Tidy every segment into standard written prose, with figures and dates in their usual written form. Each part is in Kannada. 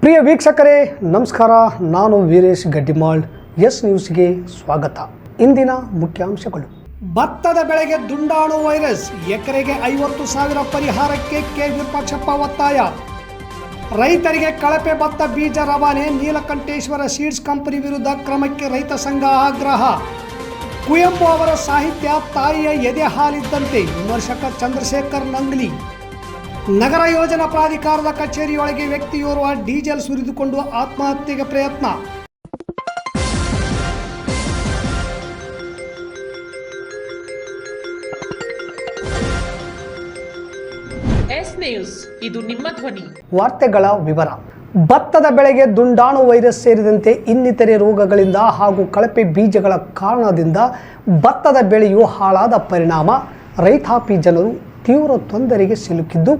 ಪ್ರಿಯ ವೀಕ್ಷಕರೇ ನಮಸ್ಕಾರ. ನಾನು ವೀರೇಶ್ ಗಡ್ಡಿಮಾಳ್. ಎಸ್ ನ್ಯೂಸ್ಗೆ ಸ್ವಾಗತ. ಇಂದಿನ ಮುಖ್ಯಾಂಶಗಳು. ಭತ್ತದ ಬೆಳೆಗೆ ದುಂಡಾಣು ವೈರಸ್, ಎಕರೆಗೆ 50,000 ಪರಿಹಾರಕ್ಕೆ ಕೆ ವಿರೂಪಾಕ್ಷಪ್ಪ ಒತ್ತಾಯ. ರೈತರಿಗೆ ಕಳಪೆ ಭತ್ತ ಬೀಜ ರವಾನೆ, ನೀಲಕಂಠೇಶ್ವರ ಸೀಡ್ಸ್ ಕಂಪನಿ ವಿರುದ್ಧ ಕ್ರಮಕ್ಕೆ ರೈತ ಸಂಘ ಆಗ್ರಹ. ಕುವೆಂಪು ಅವರ ಸಾಹಿತ್ಯ ತಾಯಿಯ ಎದೆ ಹಾಲಿದ್ದಂತೆ, ವಿಮರ್ಶಕ ಚಂದ್ರಶೇಖರ್ ನಂಗ್ಲಿ. ನಗರ ಯೋಜನಾ ಪ್ರಾಧಿಕಾರದ ಕಚೇರಿಯೊಳಗೆ ವ್ಯಕ್ತಿಯೋರ್ವ ಡೀಸೆಲ್ ಸುರಿದುಕೊಂಡು ಆತ್ಮಹತ್ಯೆಗೆ ಪ್ರಯತ್ನ. ಎಸ್ ನ್ಯೂಸ್, ಇದು ನಿಮ್ಮ ಧ್ವನಿ. ವಾರ್ತೆಗಳ ವಿವರ. ಭತ್ತದ ಬೆಳೆಗೆ ದುಂಡಾಣು ವೈರಸ್ ಸೇರಿದಂತೆ ಇನ್ನಿತರೆ ರೋಗಗಳಿಂದ ಹಾಗೂ ಕಳಪೆ ಬೀಜಗಳ ಕಾರಣದಿಂದ ಭತ್ತದ ಬೆಳೆಯು ಹಾಳಾದ ಪರಿಣಾಮ ರೈತಾಪಿ ಜನರು ತೀವ್ರ ತೊಂದರೆಗೆ ಸಿಲುಕಿದ್ದು,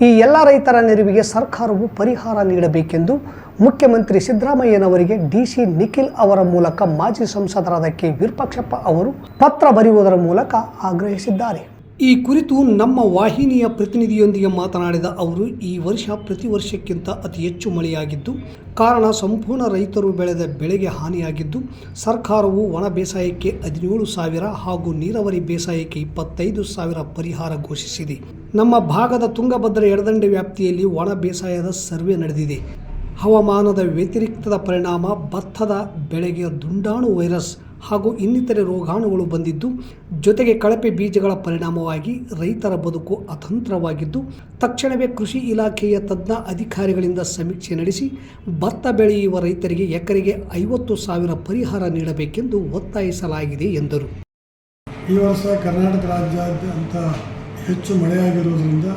ಈ ಎಲ್ಲ ರೈತರ ನೆರವಿಗೆ ಸರ್ಕಾರವು ಪರಿಹಾರ ನೀಡಬೇಕೆಂದು ಮುಖ್ಯಮಂತ್ರಿ ಸಿದ್ದರಾಮಯ್ಯನವರಿಗೆ ಡಿಸಿ ನಿಖಿಲ್ ಅವರ ಮೂಲಕ ಮಾಜಿ ಸಂಸದರಾದ ಕೆ ವಿರೂಪಾಕ್ಷಪ್ಪ ಅವರು ಪತ್ರ ಬರೆಯುವುದರ ಮೂಲಕ ಆಗ್ರಹಿಸಿದ್ದಾರೆ. ಈ ಕುರಿತು ನಮ್ಮ ವಾಹಿನಿಯ ಪ್ರತಿನಿಧಿಯೊಂದಿಗೆ ಮಾತನಾಡಿದ ಅವರು, ಈ ವರ್ಷ ಪ್ರತಿ ವರ್ಷಕ್ಕಿಂತ ಅತಿ ಹೆಚ್ಚು ಮಳೆಯಾಗಿದ್ದು ಕಾರಣ ಸಂಪೂರ್ಣ ರೈತರು ಬೆಳೆದ ಬೆಳೆಗೆ ಹಾನಿಯಾಗಿದ್ದು, ಸರ್ಕಾರವು ಒಣ ಬೇಸಾಯಕ್ಕೆ 17,000 ಹಾಗೂ ನೀರಾವರಿ ಬೇಸಾಯಕ್ಕೆ 25,000 ಪರಿಹಾರ ಘೋಷಿಸಿದೆ. ನಮ್ಮ ಭಾಗದ ತುಂಗಭದ್ರಾ ಎಡದಂಡೆ ವ್ಯಾಪ್ತಿಯಲ್ಲಿ ಒಣ ಬೇಸಾಯದ ಸರ್ವೆ ನಡೆದಿದೆ. ಹವಾಮಾನದ ವ್ಯತಿರಿಕ್ತದ ಪರಿಣಾಮ ಭತ್ತದ ಬೆಳೆಗೆ ದುಂಡಾಣು ವೈರಸ್ ಹಾಗೂ ಇನ್ನಿತರೆ ರೋಗಾಣುಗಳು ಬಂದಿದ್ದು, ಜೊತೆಗೆ ಕಳಪೆ ಬೀಜಗಳ ಪರಿಣಾಮವಾಗಿ ರೈತರ ಬದುಕು ಅತಂತ್ರವಾಗಿದ್ದು, ತಕ್ಷಣವೇ ಕೃಷಿ ಇಲಾಖೆಯ ತಜ್ಞ ಅಧಿಕಾರಿಗಳಿಂದ ಸಮೀಕ್ಷೆ ನಡೆಸಿ ಭತ್ತ ಬೆಳೆಯುವ ರೈತರಿಗೆ ಎಕರೆಗೆ 50,000 ಪರಿಹಾರ ನೀಡಬೇಕೆಂದು ಒತ್ತಾಯಿಸಲಾಗಿದೆ ಎಂದರು. ಈ ವರ್ಷ ಕರ್ನಾಟಕ ರಾಜ್ಯಾದ್ಯಂತ ಹೆಚ್ಚು ಮಳೆಯಾಗಿರುವುದರಿಂದ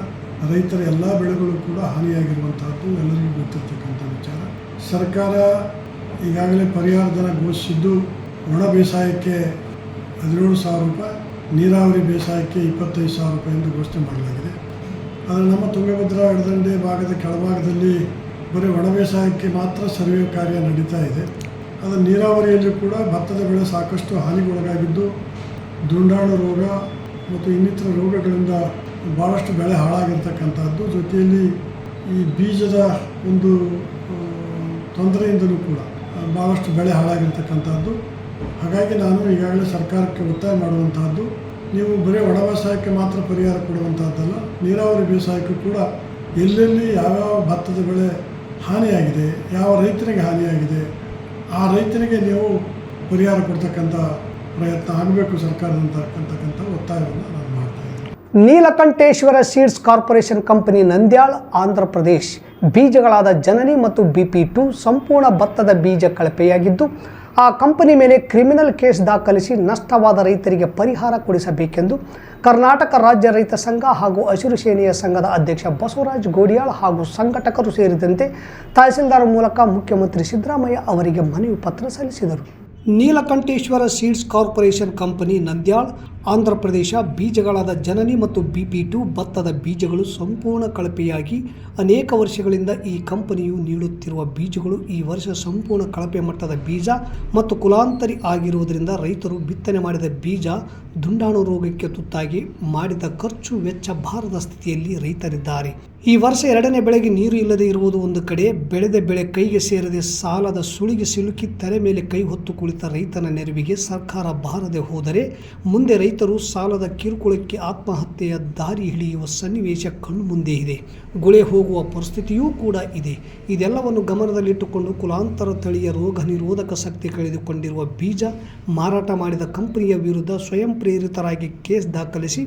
ರೈತರ ಎಲ್ಲ ಬೆಳೆಗಳು ಕೂಡ ಹಾನಿಯಾಗಿರುವಂತಹದ್ದು ಎಲ್ಲರಿಗೂ ಗೊತ್ತಿರತಕ್ಕಂಥ ವಿಚಾರ. ಸರ್ಕಾರ ಈಗಾಗಲೇ ಪರಿಹಾರ ಧನ ಘೋಷಿಸಿದ್ದು, ಒಣ ಬೇಸಾಯಕ್ಕೆ 17,000 ರೂಪಾಯಿ, ನೀರಾವರಿ ಬೇಸಾಯಕ್ಕೆ 25,000 ರೂಪಾಯಿ ಎಂದು ಘೋಷಣೆ ಮಾಡಲಾಗಿದೆ. ಆದರೆ ನಮ್ಮ ತುಂಗಭದ್ರಾ ಎಡದಂಡೆ ಭಾಗದ ಕೆಳಭಾಗದಲ್ಲಿ ಬರೀ ಒಣ ಬೇಸಾಯಕ್ಕೆ ಮಾತ್ರ ಸರ್ವೆ ಕಾರ್ಯ ನಡೀತಾ ಇದೆ. ಅದರ ನೀರಾವರಿಯಲ್ಲಿ ಕೂಡ ಭತ್ತದ ಬೆಳೆ ಸಾಕಷ್ಟು ಹಾನಿಗೊಳಗಾಗಿದ್ದು, ದುಂಡಾಣು ರೋಗ ಮತ್ತು ಇನ್ನಿತರ ರೋಗಗಳಿಂದ ಭಾಳಷ್ಟು ಬೆಳೆ ಹಾಳಾಗಿರ್ತಕ್ಕಂಥದ್ದು. ಜೊತೆಯಲ್ಲಿ ಈ ಬೀಜದ ಒಂದು ತೊಂದರೆಯಿಂದಲೂ ಕೂಡ ಭಾಳಷ್ಟು ಬೆಳೆ ಹಾಳಾಗಿರ್ತಕ್ಕಂಥದ್ದು. ಹಾಗಾಗಿ ನಾನು ಈಗಾಗಲೇ ಸರ್ಕಾರಕ್ಕೆ ಒತ್ತಾಯ ಮಾಡುವಂತಹದ್ದು, ನೀವು ಬರೀ ಒಣ ಬೇಸಾಯಕ್ಕೆ ಮಾತ್ರ ಪರಿಹಾರ ಕೊಡುವಂತಹದ್ದಲ್ಲ, ನೀರಾವರಿ ಬೇಸಾಯಕ್ಕೂ ಕೂಡ ಎಲ್ಲೆಲ್ಲಿ ಯಾವ್ಯಾವ ಭತ್ತದ ಬೆಳೆ ಹಾನಿಯಾಗಿದೆ, ಯಾವ ರೈತನಿಗೆ ಹಾನಿಯಾಗಿದೆ, ಆ ರೈತನಿಗೆ ನೀವು ಪರಿಹಾರ ಕೊಡ್ತಕ್ಕಂಥ ಪ್ರಯತ್ನ ಆಗಬೇಕು ಸರ್ಕಾರದಂತಕ್ಕಂಥ ಒತ್ತಾಯವನ್ನು ನಾನು ಮಾಡ್ತಾ ಇದ್ದೀನಿ. Neelakanteshwara seeds corporation company Nandyal, Andhra Pradesh ಬೀಜಗಳಾದ ಜನನಿ ಮತ್ತು BP2 ಸಂಪೂರ್ಣ ಭತ್ತದ ಬೀಜ ಕಳಪೆಯಾಗಿದ್ದು, ಆ ಕಂಪನಿ ಮೇಲೆ ಕ್ರಿಮಿನಲ್ ಕೇಸ್ ದಾಖಲಿಸಿ ನಷ್ಟವಾದ ರೈತರಿಗೆ ಪರಿಹಾರ ಕೊಡಿಸಬೇಕೆಂದು ಕರ್ನಾಟಕ ರಾಜ್ಯ ರೈತ ಸಂಘ ಹಾಗೂ ಹಸಿರು ಸೇನೆಯ ಸಂಘದ ಅಧ್ಯಕ್ಷ ಬಸವರಾಜ್ ಗೋಡಿಯಾಳ್ ಹಾಗೂ ಸಂಘಟಕರು ಸೇರಿದಂತೆ ತಹಸೀಲ್ದಾರ್ ಮೂಲಕ ಮುಖ್ಯಮಂತ್ರಿ ಸಿದ್ದರಾಮಯ್ಯ ಅವರಿಗೆ ಮನವಿ ಪತ್ರ ಸಲ್ಲಿಸಿದರು. Neelakanteshwara seeds corporation company Nandyal, Andhra Pradesh ಬೀಜಗಳಾದ ಜನನಿ ಮತ್ತು BP2 ಭತ್ತದ ಬೀಜಗಳು ಸಂಪೂರ್ಣ ಕಳಪೆಯಾಗಿ ಅನೇಕ ವರ್ಷಗಳಿಂದ ಈ ಕಂಪನಿಯು ನೀಡುತ್ತಿರುವ ಬೀಜಗಳು ಈ ವರ್ಷ ಸಂಪೂರ್ಣ ಕಳಪೆ ಮಟ್ಟದ ಬೀಜ ಮತ್ತು ಕುಲಾಂತರಿ ಆಗಿರುವುದರಿಂದ ರೈತರು ಬಿತ್ತನೆ ಮಾಡಿದ ಬೀಜ ದುಂಡಾಣು ರೋಗಕ್ಕೆ ತುತ್ತಾಗಿ ಮಾಡಿದ ಖರ್ಚು ವೆಚ್ಚ ಬಾರದ ಸ್ಥಿತಿಯಲ್ಲಿ ರೈತರಿದ್ದಾರೆ. ಈ ವರ್ಷ 2ನೇ ಬೆಳೆಗೆ ನೀರು ಇಲ್ಲದೆ ಇರುವುದು ಒಂದು ಕಡೆ, ಬೆಳೆದ ಬೆಳೆ ಕೈಗೆ ಸೇರದೆ ಸಾಲದ ಸುಳಿಗೆ ಸಿಲುಕಿ ತಲೆ ಮೇಲೆ ಕೈ ಹೊತ್ತು ಕುಳಿತ ರೈತನ ನೆರವಿಗೆ ಸರ್ಕಾರ ಬಾರದೆ ಹೋದರೆ ಮುಂದೆ ರೈತರು ಸಾಲದ ಕಿರುಕುಳಕ್ಕೆ ಆತ್ಮಹತ್ಯೆಯ ದಾರಿ ಹಿಡಿಯುವ ಸನ್ನಿವೇಶ ಕಣ್ಣು ಮುಂದೆ ಇದೆ. ಗುಳೆ ಹೋಗುವ ಪರಿಸ್ಥಿತಿಯೂ ಕೂಡ ಇದೆ. ಇದೆಲ್ಲವನ್ನು ಗಮನದಲ್ಲಿಟ್ಟುಕೊಂಡು ಕುಲಾಂತರ ತಳಿಯ ರೋಗ ನಿರೋಧಕ ಶಕ್ತಿ ಕಳೆದುಕೊಂಡಿರುವ ಬೀಜ ಮಾರಾಟ ಮಾಡಿದ ಕಂಪನಿಯ ವಿರುದ್ಧ ಸ್ವಯಂ ಪ್ರೇರಿತರಾಗಿ ಕೇಸ್ ದಾಖಲಿಸಿ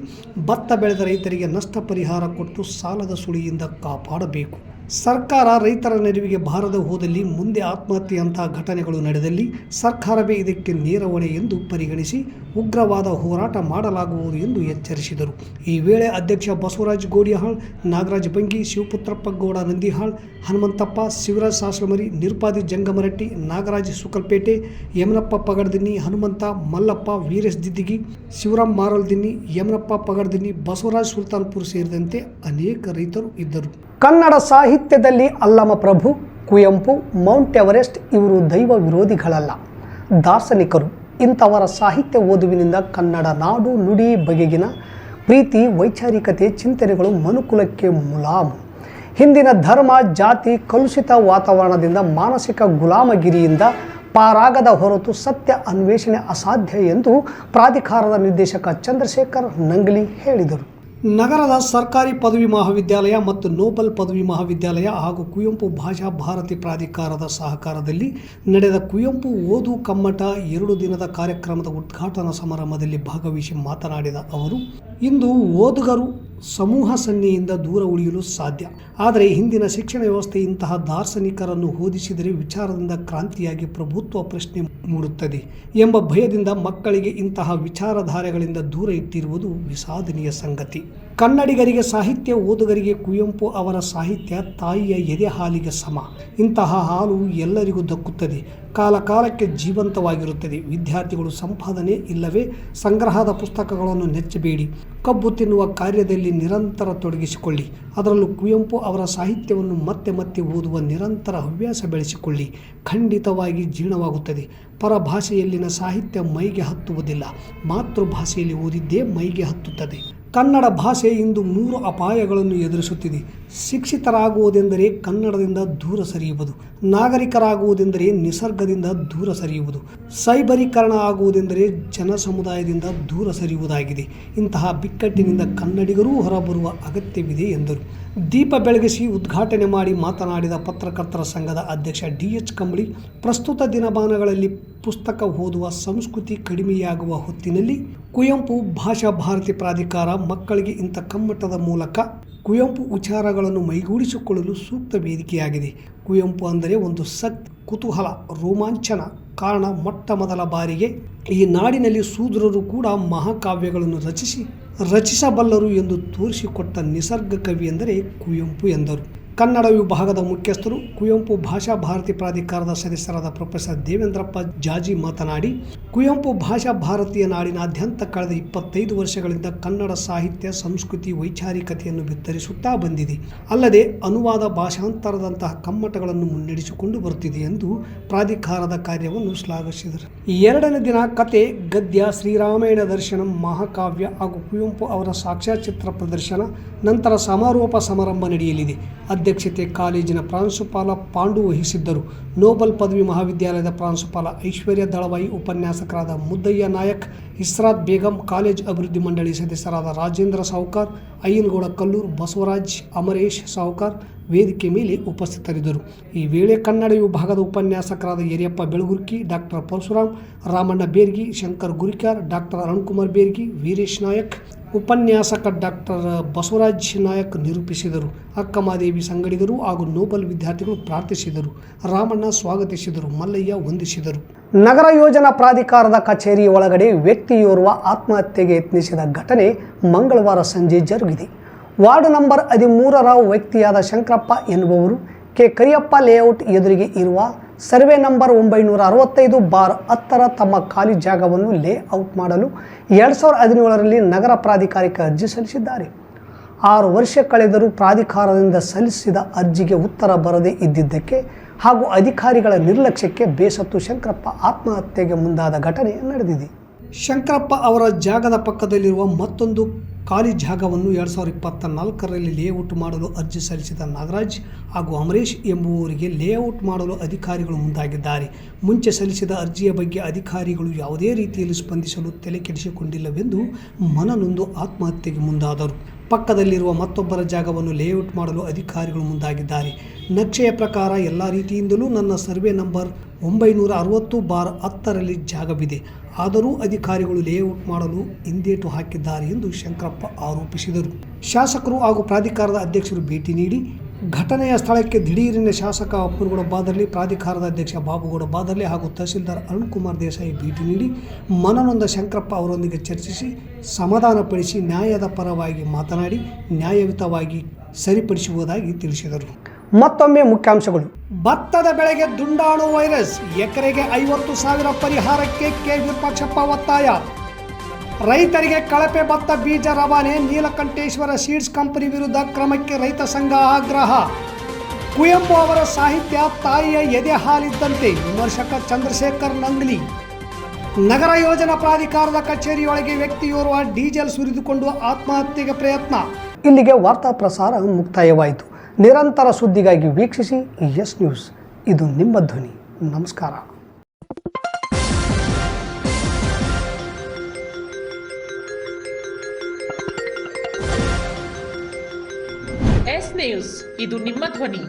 ಭತ್ತ ಬೆಳೆದ ರೈತರಿಗೆ ನಷ್ಟ ಪರಿಹಾರ ಕೊಟ್ಟು ಸಾಲದ ಸುಳಿಯಿಂದ ಕಾಪಾಡಬೇಕು. ಸರ್ಕಾರ ರೈತರ ನೆರವಿಗೆ ಬಾರದೆ ಹೋದಲ್ಲಿ ಮುಂದೆ ಆತ್ಮಹತ್ಯೆಯಂತಹ ಘಟನೆಗಳು ನಡೆದಲ್ಲಿ ಸರ್ಕಾರವೇ ಇದಕ್ಕೆ ನೇರ ಹೊಣೆ ಎಂದು ಪರಿಗಣಿಸಿ ಉಗ್ರವಾದ ಹೋರಾಟ ಮಾಡಲಾಗುವುದು ಎಂದು ಎಚ್ಚರಿಸಿದರು. ಈ ವೇಳೆ ಅಧ್ಯಕ್ಷ ಬಸವರಾಜ್ ಗೋಡಿಯಾಳ್, ನಾಗರಾಜ್ ಬಂಗಿ, ಶಿವಪುತ್ರಪ್ಪ ಗೌಡ ನಂದಿಹಾಳ್, ಹನುಮಂತಪ್ಪ, ಶಿವರಾಜ್ ಸಾಸ್ಲಮರಿ, ನಿರ್ಪಾದಿ ಜಂಗಮರಟ್ಟಿ, ನಾಗರಾಜ್ ಸುಕಲ್ಪೇಟೆ, ಯಮನಪ್ಪ ಪಗಡ್ದಿನ್ನಿ, ಹನುಮಂತ, ಮಲ್ಲಪ್ಪ, ವೀರೇಶ್ ದಿದ್ದಿಗಿ, ಶಿವರಾಮ್ ಮಾರಲ್ದಿನ್ನಿ, ಯಮನಪ್ಪ ಪಗಡ್ದಿನ್ನಿ, ಬಸವರಾಜ್ ಸುಲ್ತಾನ್ಪುರ್ ಸೇರಿದಂತೆ ಅನೇಕ ರೈತರು ಇದ್ದರು. ಕನ್ನಡ ಸಾಹಿತ್ಯದಲ್ಲಿ ಅಲ್ಲಮ ಪ್ರಭು, ಕುವೆಂಪು, ಮೌಂಟ್ ಎವರೆಸ್ಟ್ ಇವರು ದೈವ ವಿರೋಧಿಗಳಲ್ಲ, ದಾರ್ಶನಿಕರು. ಇಂಥವರ ಸಾಹಿತ್ಯ ಓದುವಿನಿಂದ ಕನ್ನಡ ನಾಡು ನುಡಿ ಬಗೆಗಿನ ಪ್ರೀತಿ, ವೈಚಾರಿಕತೆ, ಚಿಂತನೆಗಳು ಮನುಕುಲಕ್ಕೆ ಮುಲಾಮು. ಹಿಂದಿನ ಧರ್ಮ ಜಾತಿ ಕಲುಷಿತ ವಾತಾವರಣದಿಂದ ಮಾನಸಿಕ ಗುಲಾಮಗಿರಿಯಿಂದ ಪಾರಾಗದ ಹೊರತು ಸತ್ಯ ಅನ್ವೇಷಣೆ ಅಸಾಧ್ಯ ಎಂದು ಪ್ರಾಧಿಕಾರದ ನಿರ್ದೇಶಕ ಚಂದ್ರಶೇಖರ್ ನಂಗ್ಲಿ ಹೇಳಿದರು. ನಗರದ ಸರ್ಕಾರಿ ಪದವಿ ಮಹಾವಿದ್ಯಾಲಯ ಮತ್ತು ನೋಬಲ್ ಪದವಿ ಮಹಾವಿದ್ಯಾಲಯ ಹಾಗೂ ಕುವೆಂಪು ಭಾಷಾ ಭಾರತಿ ಪ್ರಾಧಿಕಾರದ ಸಹಕಾರದಲ್ಲಿ ನಡೆದ ಕುವೆಂಪು ಓದು ಕಮ್ಮಟ 2 ದಿನದ ಕಾರ್ಯಕ್ರಮದ ಉದ್ಘಾಟನಾ ಸಮಾರಂಭದಲ್ಲಿ ಭಾಗವಹಿಸಿ ಮಾತನಾಡಿದ ಅವರು, ಇಂದು ಓದುಗರು ಸಮೂಹ ಸನ್ನಿಯಿಂದ ದೂರ ಉಳಿಯಲು ಸಾಧ್ಯ. ಆದರೆ ಹಿಂದಿನ ಶಿಕ್ಷಣ ವ್ಯವಸ್ಥೆ ಇಂತಹ ದಾರ್ಶನಿಕರನ್ನು ಓದಿಸಿದರೆ ವಿಚಾರದಿಂದ ಕ್ರಾಂತಿಯಾಗಿ ಪ್ರಭುತ್ವ ಪ್ರಶ್ನೆ ಮೂಡುತ್ತದೆ ಎಂಬ ಭಯದಿಂದ ಮಕ್ಕಳಿಗೆ ಇಂತಹ ವಿಚಾರಧಾರೆಗಳಿಂದ ದೂರ ಇಟ್ಟಿರುವುದು ವಿಷಾದನೀಯ ಸಂಗತಿ. ಕನ್ನಡಿಗರಿಗೆ ಸಾಹಿತ್ಯ, ಓದುಗರಿಗೆ ಕುವೆಂಪು ಅವರ ಸಾಹಿತ್ಯ ತಾಯಿಯ ಎದೆ ಹಾಲಿಗೆ ಸಮ. ಇಂತಹ ಹಾಲು ಎಲ್ಲರಿಗೂ ದಕ್ಕುತ್ತದೆ, ಕಾಲಕಾಲಕ್ಕೆ ಜೀವಂತವಾಗಿರುತ್ತದೆ. ವಿದ್ಯಾರ್ಥಿಗಳು ಸಂಪಾದನೆ ಇಲ್ಲವೇ ಸಂಗ್ರಹದ ಪುಸ್ತಕಗಳನ್ನು ನೆಚ್ಚಬೇಡಿ. ಕಬ್ಬು ತಿನ್ನುವ ಕಾರ್ಯದಲ್ಲಿ ನಿರಂತರ ತೊಡಗಿಸಿಕೊಳ್ಳಿ. ಅದರಲ್ಲೂ ಕುವೆಂಪು ಅವರ ಸಾಹಿತ್ಯವನ್ನು ಮತ್ತೆ ಮತ್ತೆ ಓದುವ ನಿರಂತರ ಹವ್ಯಾಸ ಬೆಳೆಸಿಕೊಳ್ಳಿ. ಖಂಡಿತವಾಗಿ ಜೀರ್ಣವಾಗುತ್ತದೆ. ಪರಭಾಷೆಯಲ್ಲಿನ ಸಾಹಿತ್ಯ ಮೈಗೆ ಹತ್ತುವುದಿಲ್ಲ, ಮಾತೃಭಾಷೆಯಲ್ಲಿ ಓದಿದ್ದೇ ಮೈಗೆ ಹತ್ತುತ್ತದೆ. ಕನ್ನಡ ಭಾಷೆ ಇಂದು 3 ಅಪಾಯಗಳನ್ನು ಎದುರಿಸುತ್ತಿದೆ. ಶಿಕ್ಷಿತರಾಗುವುದೆಂದರೆ ಕನ್ನಡದಿಂದ ದೂರ ಸರಿಯುವುದು, ನಾಗರಿಕರಾಗುವುದೆಂದರೆ ನಿಸರ್ಗದಿಂದ ದೂರ ಸರಿಯುವುದು, ಸೈಬರೀಕರಣ ಆಗುವುದೆಂದರೆ ಜನಸಮುದಾಯದಿಂದ ದೂರ ಸರಿಯುವುದಾಗಿದೆ. ಇಂತಹ ಬಿಕ್ಕಟ್ಟಿನಿಂದ ಕನ್ನಡಿಗರೂ ಹೊರಬರುವ ಅಗತ್ಯವಿದೆ ಎಂದರು. ದೀಪ ಬೆಳಗಿಸಿ ಉದ್ಘಾಟನೆ ಮಾಡಿ ಮಾತನಾಡಿದ ಪತ್ರಕರ್ತರ ಸಂಘದ ಅಧ್ಯಕ್ಷ DH ಕಂಬಳಿ, ಪ್ರಸ್ತುತ ದಿನಮಾನಗಳಲ್ಲಿ ಪುಸ್ತಕ ಓದುವ ಸಂಸ್ಕೃತಿ ಕಡಿಮೆಯಾಗುವ ಹೊತ್ತಿನಲ್ಲಿ ಕುವೆಂಪು ಭಾಷಾ ಭಾರತಿ ಪ್ರಾಧಿಕಾರ ಮಕ್ಕಳಿಗೆ ಇಂಥ ಕಮ್ಮಟದ ಮೂಲಕ ಕುವೆಂಪು ವಿಚಾರಗಳನ್ನು ಮೈಗೂಡಿಸಿಕೊಳ್ಳಲು ಸೂಕ್ತ ವೇದಿಕೆಯಾಗಿದೆ. ಕುವೆಂಪು ಅಂದರೆ ಒಂದು ಕುತೂಹಲ, ರೋಮಾಂಚನ. ಕಾರಣ, ಮೊಟ್ಟ ಮೊದಲ ಬಾರಿಗೆ ಈ ನಾಡಿನಲ್ಲಿ ಶೂದ್ರರು ಕೂಡ ಮಹಾಕಾವ್ಯಗಳನ್ನು ರಚಿಸಬಲ್ಲರು ಎಂದು ತೋರಿಸಿಕೊಟ್ಟ ನಿಸರ್ಗ ಕವಿ ಎಂದರೆ ಕುವೆಂಪು ಎಂದರು. ಕನ್ನಡ ವಿಭಾಗದ ಮುಖ್ಯಸ್ಥರು, ಕುವೆಂಪು ಭಾಷಾ ಭಾರತಿ ಪ್ರಾಧಿಕಾರದ ಸದಸ್ಯರಾದ ಪ್ರೊಫೆಸರ್ ದೇವೇಂದ್ರಪ್ಪ ಜಾಜಿ ಮಾತನಾಡಿ, ಕುವೆಂಪು ಭಾಷಾ ಭಾರತೀಯ ನಾಡಿನಾದ್ಯಂತ ಕಳೆದ 25 ವರ್ಷಗಳಿಂದ ಕನ್ನಡ ಸಾಹಿತ್ಯ, ಸಂಸ್ಕೃತಿ, ವೈಚಾರಿಕತೆಯನ್ನು ಬಿತ್ತರಿಸುತ್ತಾ ಬಂದಿದೆ. ಅಲ್ಲದೆ ಅನುವಾದ, ಭಾಷಾಂತರದಂತಹ ಕಮ್ಮಟಗಳನ್ನು ಮುನ್ನಡೆಸಿಕೊಂಡು ಬರುತ್ತಿದೆ ಎಂದು ಪ್ರಾಧಿಕಾರದ ಕಾರ್ಯವನ್ನು ಶ್ಲಾಘಿಸಿದರು. 2ನೇ ದಿನ ಕತೆ, ಗದ್ಯ, ಶ್ರೀರಾಮಾಯಣ ದರ್ಶನಂ, ಮಹಾಕಾವ್ಯ ಹಾಗೂ ಕುವೆಂಪು ಅವರ ಸಾಕ್ಷ್ಯಚಿತ್ರ ಪ್ರದರ್ಶನ, ನಂತರ ಸಮಾರೋಪ ಸಮಾರಂಭ ನಡೆಯಲಿದೆ. ಅಧ್ಯಕ್ಷತೆ ಕಾಲೇಜಿನ ಪ್ರಾಂಶುಪಾಲ ಪಾಂಡು ವಹಿಸಿದ್ದರು. ನೋಬಲ್ ಪದವಿ ಮಹಾವಿದ್ಯಾಲಯದ ಪ್ರಾಂಶುಪಾಲ ಐಶ್ವರ್ಯ ದಳವಾಯಿ, ಉಪನ್ಯಾಸಕರಾದ ಮುದ್ದಯ್ಯ ನಾಯಕ್, ಇಸ್ರಾತ್ ಬೇಗಂ, ಕಾಲೇಜ್ ಅಭಿವೃದ್ಧಿ ಮಂಡಳಿ ಸದಸ್ಯರಾದ ರಾಜೇಂದ್ರ ಸಾವುಕಾರ್, ಅಯ್ಯನಗೌಡ ಕಲ್ಲೂರ್, ಬಸವರಾಜ್, ಅಮರೇಶ್ ಸಾವುಕಾರ್ ವೇದಿಕೆ ಮೇಲೆ ಉಪಸ್ಥಿತರಿದ್ದರು. ಈ ವೇಳೆ ಕನ್ನಡ ವಿಭಾಗದ ಉಪನ್ಯಾಸಕರಾದ ಯರಿಯಪ್ಪ ಬೆಳಗುರ್ಕಿ, ಡಾಕ್ಟರ್ ಪರಶುರಾಮ್, ರಾಮಣ್ಣ ಬೇರ್ಗಿ, ಶಂಕರ್ ಗುರಿಕಾರ್, ಡಾಕ್ಟರ್ ಅರುಣ್ಕುಮಾರ್ ಬೇರ್ಗಿ, ವೀರೇಶ್ ನಾಯಕ್, ಉಪನ್ಯಾಸಕ ಡಾಕ್ಟರ್ ಬಸವರಾಜ್ ನಾಯಕ್ ನಿರೂಪಿಸಿದರು. ಅಕ್ಕಮಾದೇವಿ ಸಂಗಡಿಗರು ಹಾಗೂ ನೋಬಲ್ ವಿದ್ಯಾರ್ಥಿಗಳು ಪ್ರಾರ್ಥಿಸಿದರು. ರಾಮಣ್ಣ ಸ್ವಾಗತಿಸಿದರು. ಮಲ್ಲಯ್ಯ ವಂದಿಸಿದರು. ನಗರ ಯೋಜನಾ ಪ್ರಾಧಿಕಾರದ ಕಚೇರಿ ಒಳಗಡೆ ವ್ಯಕ್ತಿಯೋರ್ವ ಆತ್ಮಹತ್ಯೆಗೆ ಯತ್ನಿಸಿದ ಘಟನೆ ಮಂಗಳವಾರ ಸಂಜೆ ಜರುಗಿದೆ. ವಾರ್ಡ್ ನಂಬರ್ 13ರ ವ್ಯಕ್ತಿಯಾದ ಶಂಕರಪ್ಪ ಎನ್ನುವವರು ಕರಿಯಪ್ಪ ಲೇಔಟ್ ಎದುರಿಗೆ ಇರುವ ಸರ್ವೆ ನಂಬರ್ 965/10ರ ತಮ್ಮ ಖಾಲಿ ಜಾಗವನ್ನು ಲೇಔಟ್ ಮಾಡಲು 2017ರಲ್ಲಿ ನಗರ ಪ್ರಾಧಿಕಾರಕ್ಕೆ ಅರ್ಜಿ ಸಲ್ಲಿಸಿದ್ದಾರೆ. 6 ವರ್ಷ ಕಳೆದರೂ ಪ್ರಾಧಿಕಾರದಿಂದ ಸಲ್ಲಿಸಿದ ಅರ್ಜಿಗೆ ಉತ್ತರ ಬರದೇ ಇದ್ದಿದ್ದಕ್ಕೆ ಹಾಗೂ ಅಧಿಕಾರಿಗಳ ನಿರ್ಲಕ್ಷ್ಯಕ್ಕೆ ಬೇಸತ್ತು ಶಂಕರಪ್ಪ ಆತ್ಮಹತ್ಯೆಗೆ ಮುಂದಾದ ಘಟನೆ ನಡೆದಿದೆ. ಶಂಕರಪ್ಪ ಅವರ ಜಾಗದ ಪಕ್ಕದಲ್ಲಿರುವ ಮತ್ತೊಂದು ಖಾಲಿ ಜಾಗವನ್ನು 2024ರಲ್ಲಿ ಲೇಔಟ್ ಮಾಡಲು ಅರ್ಜಿ ಸಲ್ಲಿಸಿದ ನಾಗರಾಜ್ ಹಾಗೂ ಅಮರೇಶ್ ಎಂಬುವವರಿಗೆ ಲೇಔಟ್ ಮಾಡಲು ಅಧಿಕಾರಿಗಳು ಮುಂದಾಗಿದ್ದಾರೆ. ಮುಂಚೆ ಸಲ್ಲಿಸಿದ ಅರ್ಜಿಯ ಬಗ್ಗೆ ಅಧಿಕಾರಿಗಳು ಯಾವುದೇ ರೀತಿಯಲ್ಲಿ ಸ್ಪಂದಿಸಲು ತಲೆಕೆಡಿಸಿಕೊಂಡಿಲ್ಲವೆಂದು ಮನನೊಂದು ಆತ್ಮಹತ್ಯೆಗೆ ಮುಂದಾದರು. ಪಕ್ಕದಲ್ಲಿರುವ ಮತ್ತೊಬ್ಬರ ಜಾಗವನ್ನು ಲೇಔಟ್ ಮಾಡಲು ಅಧಿಕಾರಿಗಳು ಮುಂದಾಗಿದ್ದಾರೆ. ನಕ್ಷೆಯ ಪ್ರಕಾರ ಎಲ್ಲ ರೀತಿಯಿಂದಲೂ ನನ್ನ ಸರ್ವೆ ನಂಬರ್ 960/10ರಲ್ಲಿ ಜಾಗವಿದೆ. ಆದರೂ ಅಧಿಕಾರಿಗಳು ಲೇಔಟ್ ಮಾಡಲು ಹಿಂದೇಟು ಹಾಕಿದ್ದಾರೆ ಎಂದು ಶಂಕರಪ್ಪ ಆರೋಪಿಸಿದರು. ಶಾಸಕರು ಹಾಗೂ ಪ್ರಾಧಿಕಾರದ ಅಧ್ಯಕ್ಷರು ಭೇಟಿ ನೀಡಿ ಘಟನೆಯ ಸ್ಥಳಕ್ಕೆ ದಿಢೀರಿನ ಶಾಸಕ ಅಪ್ಪನಗೌಡ ಬಾದರ್ಲಿ, ಪ್ರಾಧಿಕಾರದ ಅಧ್ಯಕ್ಷ ಬಾಬುಗೌಡ ಬಾದರ್ಲಿ ಹಾಗೂ ತಹಸೀಲ್ದಾರ್ ಅರುಣ್ಕುಮಾರ್ ದೇಸಾಯಿ ಭೇಟಿ ನೀಡಿ ಮನನೊಂದ ಶಂಕರಪ್ಪ ಅವರೊಂದಿಗೆ ಚರ್ಚಿಸಿ ಸಮಾಧಾನಪಡಿಸಿ ನ್ಯಾಯದ ಪರವಾಗಿ ಮಾತನಾಡಿ ನ್ಯಾಯಯುತವಾಗಿ ಸರಿಪಡಿಸುವುದಾಗಿ ತಿಳಿಸಿದರು. ಮತ್ತೊಮ್ಮೆ ಮುಖ್ಯಾಂಶಗಳು. ಭತ್ತದ ಬೆಳೆಗೆ ದುಂಡಾಣು ವೈರಸ್, ಎಕರೆಗೆ 50,000 ಪರಿಹಾರಕ್ಕೆ ವಿರೂಪಾಕ್ಷಪ್ಪ ಒತ್ತಾಯ. ರೈತರಿಗೆ ಕಳಪೆ ಭತ್ತ ಬೀಜ ರವಾನೆ, ನೀಲಕಂಠೇಶ್ವರ ಸೀಡ್ಸ್ ಕಂಪನಿ ವಿರುದ್ಧ ಕ್ರಮಕ್ಕೆ ರೈತ ಸಂಘ ಆಗ್ರಹ. ಕುವೆಂಪು ಅವರ ಸಾಹಿತ್ಯ ತಾಯಿಯ ಎದೆ ಹಾಲಿದ್ದಂತೆ, ವಿಮರ್ಶಕ ಚಂದ್ರಶೇಖರ್ ನಂಗ್ಲಿ. ನಗರ ಯೋಜನಾ ಪ್ರಾಧಿಕಾರದ ಕಚೇರಿಯೊಳಗೆ ವ್ಯಕ್ತಿಯೋರ್ವ ಡೀಸೆಲ್ ಸುರಿದುಕೊಂಡು ಆತ್ಮಹತ್ಯೆಗೆ ಪ್ರಯತ್ನ. ಇಲ್ಲಿಗೆ ವಾರ್ತಾ ಪ್ರಸಾರ ಮುಕ್ತಾಯವಾಯಿತು. ನಿರಂತರ ಸುದ್ದಿಗಾಗಿ ವೀಕ್ಷಿಸಿ ಎಸ್ ನ್ಯೂಸ್, ಇದು ನಿಮ್ಮ ಧ್ವನಿ. ನಮಸ್ಕಾರ. ಎಸ್ ನ್ಯೂಸ್, ಇದು ನಿಮ್ಮ ಧ್ವನಿ.